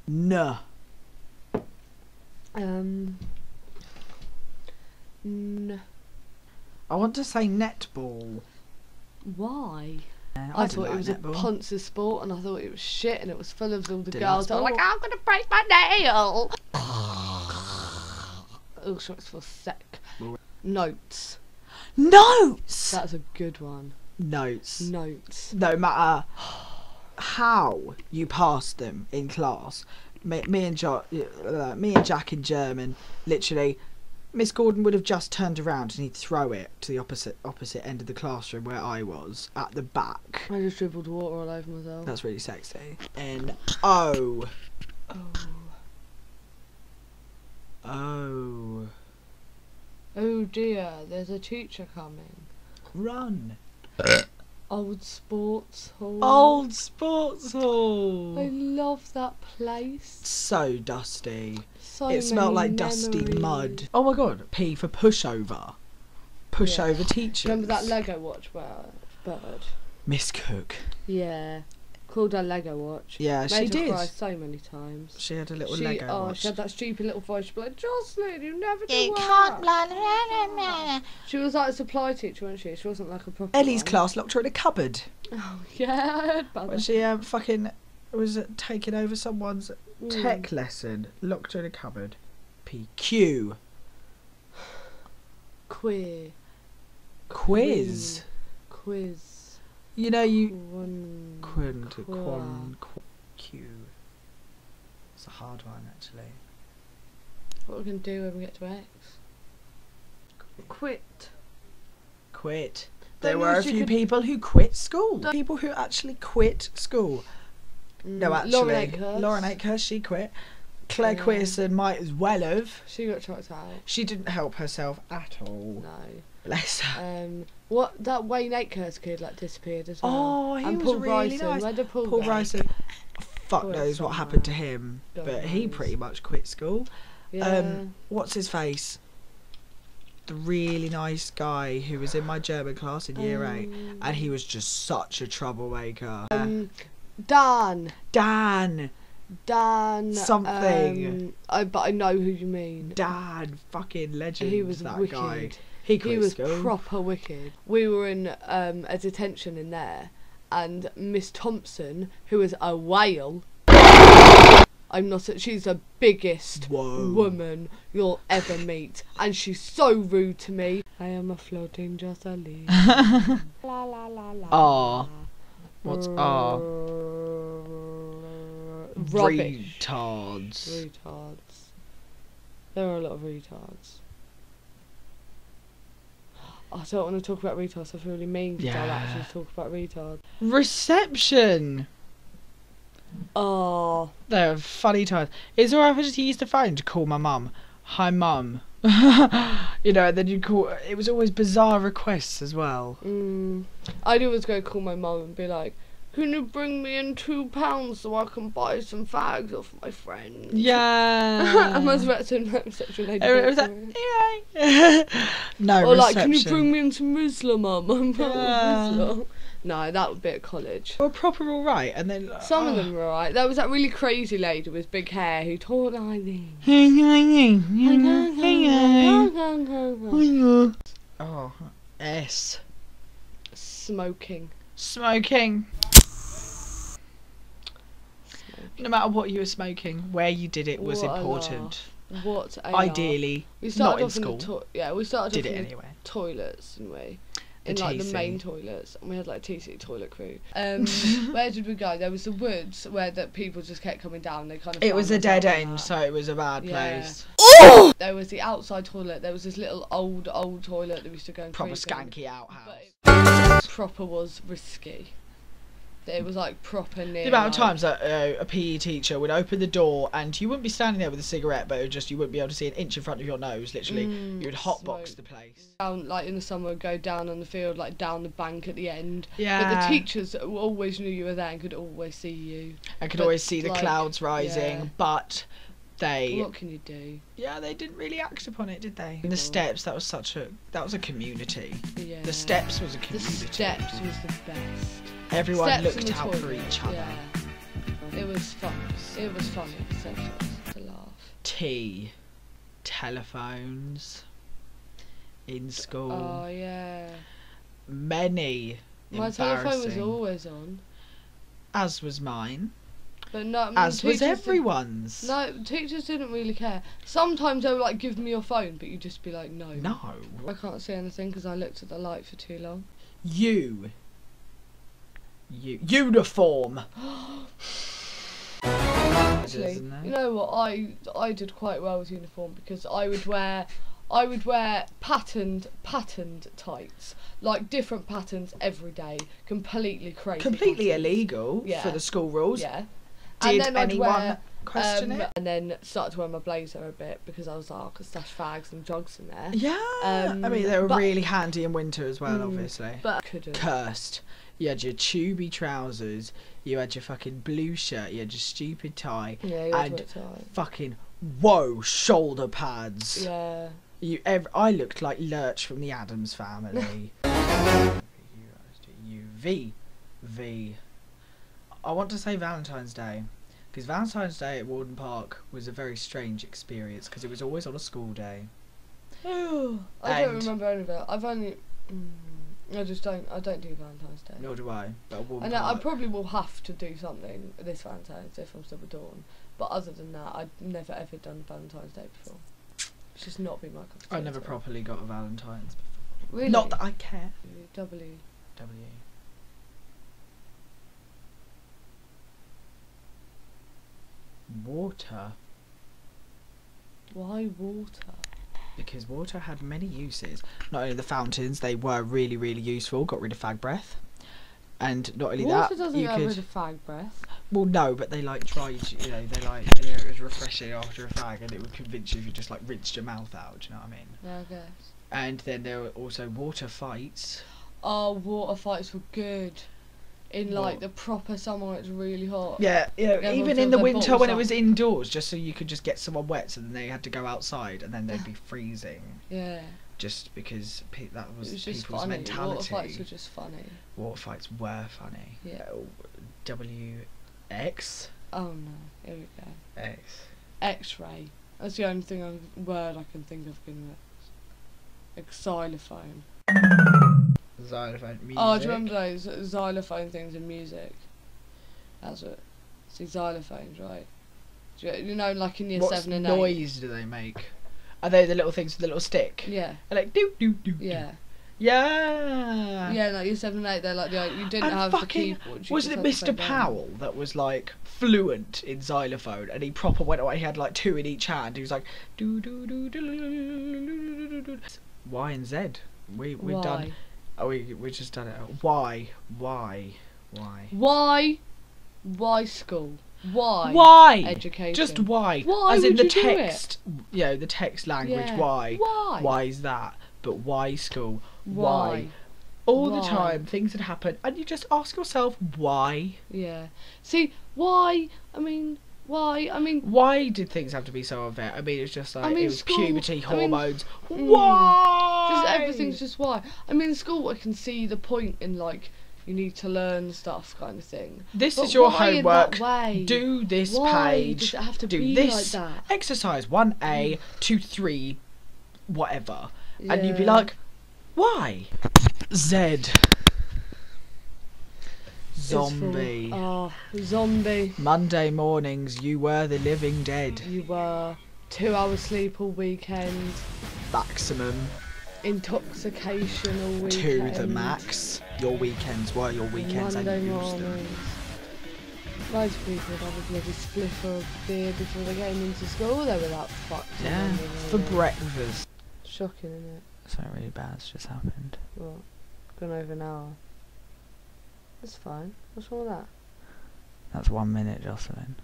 N. I want to say netball. Why? I thought it was netball. a Ponce sport, and I thought it was shit, and it was full of all the Didn't girls that were like like, I'm gonna break my nail. Oh, sure, it's for sec. Notes. Notes. That's a good one. Notes. Notes. No matter how you passed them in class, me and Jack in German, literally, Miss Gordon would have just turned around and he'd throw it to the opposite end of the classroom where I was, at the back. I just dribbled water all over myself. That's really sexy. N-O. Oh. Oh dear, there's a teacher coming. Run. Old Sports Hall. Old Sports Hall. I love that place. So dusty. So It smelled like many dusty memories. mud. Oh my god, P for pushover. Pushover teachers. Remember that Lego watch bird? Miss Cook. Yeah. Called her Lego watch. Yeah, Made she her did. cry so many times. She had a little Lego watch. She had that stupid little voice. She'd be like, Jocelyn, you never do You well. can't blah, blah, blah, blah. She was like a supply teacher, wasn't she? She wasn't like a proper Ellie's one. class locked her in a cupboard Oh, yeah, I heard about when that. she fucking was taking over someone's tech lesson. Locked her in a cupboard. PQ. Queer. Quiz. Quiz. You know you. Q. It's a hard one actually. What are we going to do when we get to X? Quit. Quit. But There were a at least you few could- people who quit school. People who actually quit school. No, actually, Lauren Akehurst. Akehurst, she quit. Claire Yeah. Queerson might as well have. She got chucked out. She didn't help herself at all. No. Bless her. What, that Wayne Akehurst kid like disappeared as well. Oh, he and was Paul really Bryson. nice. Where did Paul go? Bryson. Fuck Poor knows what son, happened to man. him, God but he knows. pretty much quit school. Yeah. What's his face? The really nice guy who was in my German class in year 8, and he was just such a troublemaker. Dan. Something. But I know who you mean. Dan, fucking legend. He was that wicked. guy. He quit He was school. proper wicked. We were in a detention in there, and Miss Thompson, who is a whale. She's the biggest woman you'll ever meet, and she's so rude to me. I am a floating Jocelyn. La la la la. R. What's R? Rubbish. Retards. Retards. There are a lot of retards. I don't want to talk about retards. I feel really mean because I'll Yeah. actually talk about retards. Reception. Oh. They're funny times. It's alright if I just use the phone to call my mum. Hi, mum. You know, and then you call. It was always bizarre requests as well. I'd always go call my mum and be like, can you bring me in £2 so I can buy some fags off my friend? Yeah. I must have to no reception lady. It was like, yeah. No or reception. like, can you bring me into Muslim, mum? I'm not Yeah. Muslim. No, that would be at college. They were proper alright, and then Some of them were alright. There was that really crazy lady with big hair who taught like this. Oh, S. Smoking. Smoking. No matter what you were smoking, where you did it was What a important. What a Ideally, we started not off in in school. the we started Did off it in the anyway. toilets, didn't we? The In like the TC. main toilets, and we had like TC toilet crew. Where did we go? There was the woods where that people just kept coming down. They kind of. It was a found dead themselves in end, that. so it was a bad Yeah. place. There was the outside toilet. There was this little old toilet that we used to go and Proper creep in. skanky outhouse. But it proper was risky. It was like proper near. The amount of like- times that a PE teacher would open the door and you wouldn't be standing there with a cigarette, but it would just you wouldn't be able to see an inch in front of your nose. Literally, you would hotbox smoke. the place. Down, like in the summer, would go down on the field, like down the bank at the end. Yeah. But the teachers always knew you were there and could always see you. I could but, always see the like, clouds rising, yeah. but they What can you do? yeah they didn't really act upon it, did they? And the steps, that was a community. Yeah. The steps was a The community. steps was the best. Everyone Steps looked and the out for toilet, each other. Yeah. It was fun. It was funny. To laugh. T. Telephones. In school. Oh yeah. Many. My telephone was embarrassing- always on. As was mine. But no, As was teachers didn't- everyone's. No, teachers didn't really care. Sometimes they would like give me your phone, but you'd just be like, no. No. I can't see anything because I looked at the light for too long. You. Uniform. Actually, Isn't there? you know what? I did quite well with uniform because I would wear patterned tights, like different patterns every day, completely crazy. Completely patterns. illegal Yeah. for the school rules. Yeah. Did and then I'd anyone wear, question it? And then started to wear my blazer a bit because I was like, I could stash fags and drugs in there. Yeah. I mean, they were but- really handy in winter as well, obviously. But I couldn't. Cursed. You had your tubey trousers, you had your fucking blue shirt, you had your stupid tie, Yeah, you had and to wear it tight. fucking shoulder pads. Yeah. I looked like Lurch from the Addams Family. V. I want to say Valentine's Day, because Valentine's Day at Warden Park was a very strange experience because it was always on a school day. I don't And- remember any of it. I've only. I don't do Valentine's Day. Nor do I. But at Warden And I Park, probably will have to do something this Valentine's Day if I'm still with Dawn. But other than that, I've never ever done Valentine's Day before. It's just not been my cup of tea. I never at all. properly got a Valentine's. Really? Not that I care. W. Water. Why water? Because water had many uses. Not only the fountains, they were really, really useful. Got rid of fag breath. And not only Water that, doesn't you get could... rid of fag breath. Well, no, but they like dried, it was refreshing after a fag, and it would convince you if you just like rinsed your mouth out. Do you know what I mean? Yeah, I guess. And then there were also water fights. Oh, water fights were good. In like What? the proper summer when it's really hot. Yeah, Everyone even in filled the their winter when bottles it up. was indoors, just so you could just get someone wet, so then they had to go outside, and then they'd be freezing, Yeah. just because that It was was just people's funny. mentality. Water fights were just funny. Water fights were funny. Yeah. WX. Oh no. Here we go. X. X-ray. That's the only word I can think of in it. Xylophone. Xylophone. Music. Oh, do you remember those xylophone things in music? That's it. It's the xylophones, right? You know, like in year What 7 and 8. noise do they make? Are they the little things with the little stick? Yeah. They're like doo doo doo. Yeah. Yeah. Yeah, like year 7 and 8, they're like you didn't And have the fucking- keyboard. You Wasn't it just had Mr. to play Powell that was like fluent in xylophone, and he proper went away? He had like two in each hand. He was like doo doo doo doo doo doo. Y and Z. We've Why? done. Oh, we just done it. Why? Why school? Why? Why? Education. Just why? Why As in would the you do it? text, the text language. Yeah. Why? Why? Why is that? But why school? Why? All the Why? time, things would happen, and you just ask yourself why. Yeah. See, why? I mean, why? I mean, Why did things have to be so unfair? I mean, it was just like I mean, it was school- puberty, I mean, hormones. mm, Why? just everything's just why. I mean, in school I can see the point in like you need to learn stuff kind of thing. This But is your why in homework. that way? Do this Why page. does it have to do be this like that? exercise 1A, 2, 3, whatever, and you'd be Yeah. like, why? Z. Zombie. Oh, zombie. Monday mornings, you were the living dead. You were 2 hours sleep all weekend. Maximum Intoxication all weekend. to the max. Your weekends were your weekends, Monday and you used them. mornings. Most people would have a bloody spliff or a beer before they came into school. They were that fucked. Yeah, on for Monday. breakfast. Shocking, isn't it? Something really bad's just happened. What? Gone over an hour. That's fine. What's wrong with that? That's 1 minute, Jocelyn.